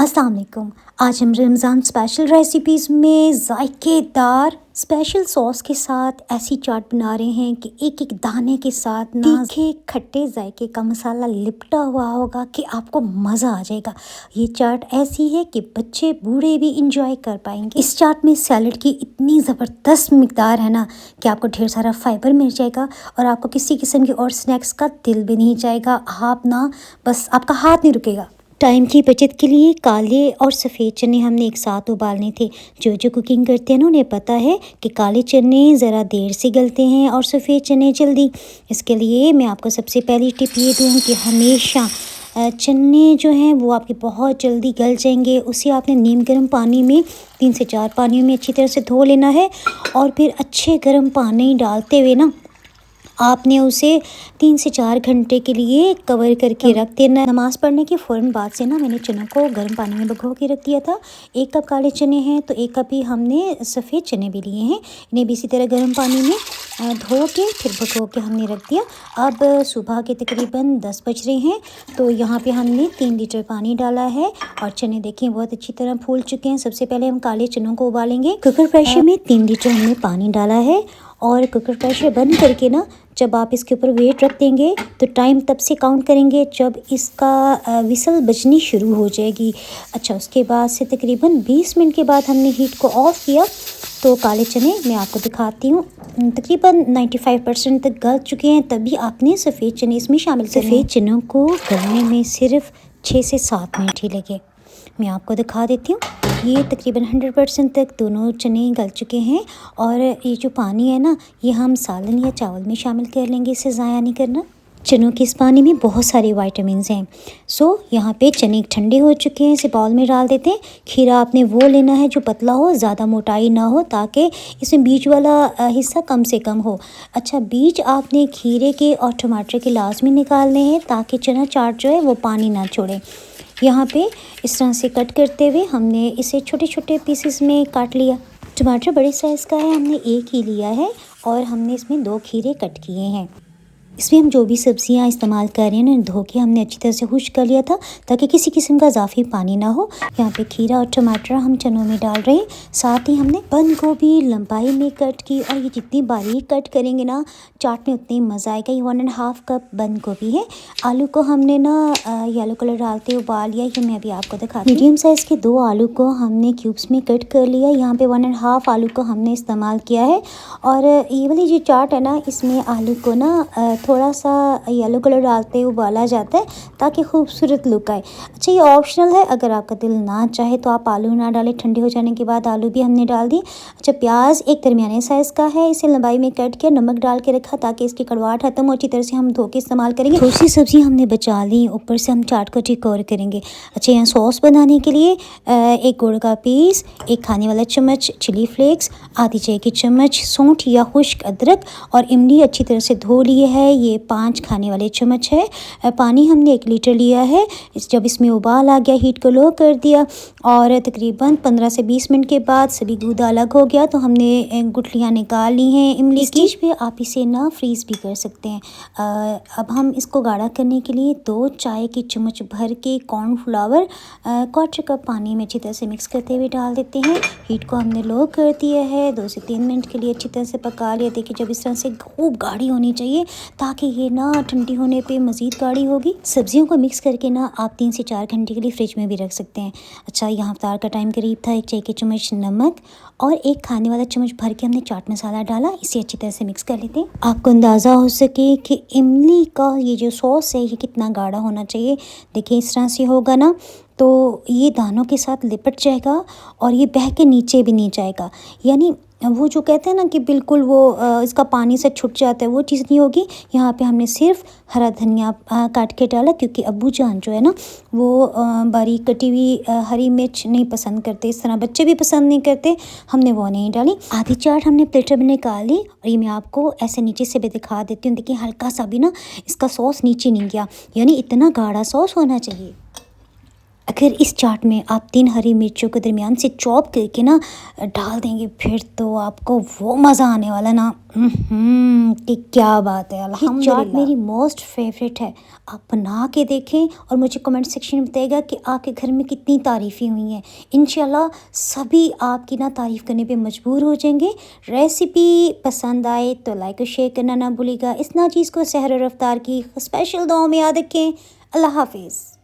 अस्सलाम वालेकुम। आज हम रमज़ान स्पेशल रेसिपीज़ में ज़ायकेदार स्पेशल सॉस के साथ ऐसी चाट बना रहे हैं कि एक एक दाने के साथ ना तीखे खट्टे जायके का मसाला लिपटा हुआ होगा कि आपको मज़ा आ जाएगा। ये चाट ऐसी है कि बच्चे बूढ़े भी इंजॉय कर पाएंगे। इस चाट में सैलड की इतनी ज़बरदस्त मिकदार है ना कि आपको ढेर सारा फाइबर मिल जाएगा और आपको किसी किस्म की और स्नैक्स का दिल भी नहीं जाएगा। आप ना बस आपका हाथ नहीं रुकेगा। टाइम की बचत के लिए काले और सफ़ेद चने हमने एक साथ उबालने थे। जो कुकिंग करते हैं ना उन्हें पता है कि काले चने ज़रा देर से गलते हैं और सफ़ेद चने जल्दी। इसके लिए मैं आपको सबसे पहली टिप ये दूँ कि हमेशा चने जो हैं वो आपके बहुत जल्दी गल जाएंगे। उसे आपने नीम गर्म पानी में 3 से 4 पानियों में अच्छी तरह से धो लेना है और फिर अच्छे गर्म पानी डालते हुए ना आपने उसे 3 से 4 घंटे के लिए कवर करके रख देना है। नमाज़ पढ़ने के फ़ौरन बाद से ना मैंने चनों को गर्म पानी में भिगो के रख दिया था। 1 कप काले चने हैं तो 1 कप ही हमने सफ़ेद चने भी लिए हैं। इन्हें भी इसी तरह गर्म पानी में धो के फिर भिगो के हमने रख दिया। अब सुबह के तकरीबन 10 बज रहे हैं तो यहाँ पे हमने 3 लीटर पानी डाला है और चने देखिए बहुत अच्छी तरह फूल चुके हैं। सबसे पहले हम काले चनों को उबालेंगे। कुकर प्रेशर में 3 लीटर हमने पानी डाला है और कुकर प्रेशर बंद करके ना जब आप इसके ऊपर वेट रख देंगे तो टाइम तब से काउंट करेंगे जब इसका विसल बजनी शुरू हो जाएगी। अच्छा, उसके बाद से तकरीबन 20 मिनट के बाद हमने हीट को ऑफ़ किया तो काले चने मैं आपको दिखाती हूँ तकरीबन 95% तक गल चुके हैं। तभी आपने सफ़ेद चने इसमें शामिल करने हैं। सफ़ेद चनों को गलने में सिर्फ 6 से 7 मिनट ही लगे। मैं आपको दिखा देती हूँ। ये तकरीबन 100% तक दोनों चने गल चुके हैं और ये जो पानी है ना ये हम सालन या चावल में शामिल कर लेंगे, इसे ज़ाया नहीं करना। चनों के इस पानी में बहुत सारे विटामिन्स हैं। यहाँ पे चने ठंडे हो चुके हैं, इसे बाउल में डाल देते हैं। खीरा आपने वो लेना है जो पतला हो, ज़्यादा मोटाई ना हो, ताकि इसमें बीज वाला हिस्सा कम से कम हो। अच्छा, बीज आपने खीरे के और टमाटर के लाजमी निकालने हैं ताकि चना चाट जो है वो पानी ना छोड़े। यहाँ पे इस तरह से कट करते हुए हमने इसे छोटे छोटे पीसेस में काट लिया। टमाटर बड़े साइज़ का है, हमने 1 ही लिया है और हमने इसमें 2 खीरे कट किए हैं। इसमें हम जो भी सब्जियां इस्तेमाल कर रहे हैं ना धो के हमने अच्छी तरह से खुश्क कर लिया था ताकि किसी किस्म का इजाफी पानी ना हो। यहाँ पे खीरा और टमाटर हम चनों में डाल रहे हैं। साथ ही हमने बंद गोभी लंबाई में कट की और ये जितनी बारीक कट करेंगे ना चाट में उतनी मज़ा आएगा। ये 1.5 कप बंद गोभी है। आलू को हमने ना येलो कलर डालते उबाल लिया। ये मैं अभी आपको दिखाती हूँ। मीडियम साइज़ के 2 आलू को हमने क्यूब्स में कट कर लिया। यहाँ पे 1.5 आलू को हमने इस्तेमाल किया है और ये वाली जो चाट है ना इसमें आलू को ना थोड़ा सा येलो कलर डालते हुए उबाला जाता है ताकि खूबसूरत लुक आए। अच्छा, ये ऑप्शनल है, अगर आपका दिल ना चाहे तो आप आलू ना डालें। ठंडे हो जाने के बाद आलू भी हमने डाल दिए। अच्छा, प्याज एक दरमियाने साइज़ का है, इसे लंबाई में कट किया, नमक डाल के रखा ताकि इसकी कड़वाहट खत्म हो। अच्छी तरह से हम धो के इस्तेमाल करेंगे। थोड़ी सी सब्ज़ी हमने बचा ली, ऊपर से हम चाट को डेकोर करेंगे। अच्छा, यहाँ सॉस बनाने के लिए 1 गुड़ का पीस, 1 खाने वाला चम्मच चिली फ्लेक्स, आधी चाय की चम्मच सौंठ या खुश्क अदरक और इमली अच्छी तरह से धो लिए है। ये 5 खाने वाले चम्मच है। पानी हमने 1 लीटर लिया है। जब इसमें उबाल आ गया हीट को लो कर दिया और तकरीबन 15 से 20 मिनट के बाद सभी दूध अलग हो गया तो हमने गुठलियाँ निकाल ली हैं इमली की। पे आप इसे ना फ्रीज़ भी कर सकते हैं। अब हम इसको गाढ़ा करने के लिए 2 चाय की चम्मच भर के कॉर्नफ्लावर 1/4 कप पानी में अच्छी तरह से मिक्स करते हुए डाल देते हैं। हीट को हमने लो कर दिया है। 2 से 3 मिनट के लिए अच्छी तरह से पका लिया। देखिए जब इस तरह से खूब गाढ़ी होनी चाहिए ताकि ये ना ठंडी होने पे मज़ीद गाढ़ी होगी। सब्जियों को मिक्स करके ना आप 3 से 4 घंटे के लिए फ्रिज में भी रख सकते हैं। अच्छा, यहाँ इफ्तार का टाइम करीब था। 1 चाय की चम्मच नमक और 1 खाने वाला चम्मच भर के हमने चाट मसाला डाला। इसे अच्छी तरह से मिक्स कर लेते हैं। आपको अंदाज़ा हो सके कि इमली का ये जो सॉस है ये कितना गाढ़ा होना चाहिए। देखिए इस तरह से होगा ना तो ये दानों के साथ लिपट जाएगा और ये बह के नीचे भी नहीं जाएगा। यानी वो जो कहते हैं ना कि बिल्कुल वो इसका पानी से छूट जाता है, वो चीज़ नहीं होगी। यहाँ पे हमने सिर्फ हरा धनिया काट के डाला क्योंकि अब्बू जान जो है ना वो बारीक कटी हुई हरी मिर्च नहीं पसंद करते। इस तरह बच्चे भी पसंद नहीं करते, हमने वो नहीं डाली। आधी चाट हमने प्लेटर में निकाली और ये मैं आपको ऐसे नीचे से भी दिखा देती हूँ। देखिए हल्का सा भी ना इसका सॉस नीचे नहीं गया, यानी इतना गाढ़ा सॉस होना चाहिए। अगर इस चाट में आप 3 हरी मिर्चों को दरमियान से चॉप करके ना डाल देंगे, फिर तो आपको वो मज़ा आने वाला ना कि क्या बात है। अल्हम्दुलिल्लाह, ये चाट मेरी मोस्ट फेवरेट है। आप बना के देखें और मुझे कमेंट सेक्शन में बताइएगा कि आपके घर में कितनी तारीफ़ें हुई हैं। इंशाल्लाह सभी आपकी ना तारीफ़ करने पे मजबूर हो जाएंगे। रेसिपी पसंद आए तो लाइक और शेयर करना ना भूलिएगा। इस नाचीज़ को सहर और रफ्तार की स्पेशल दुआओं में याद रखें। अल्लाह हाफिज़।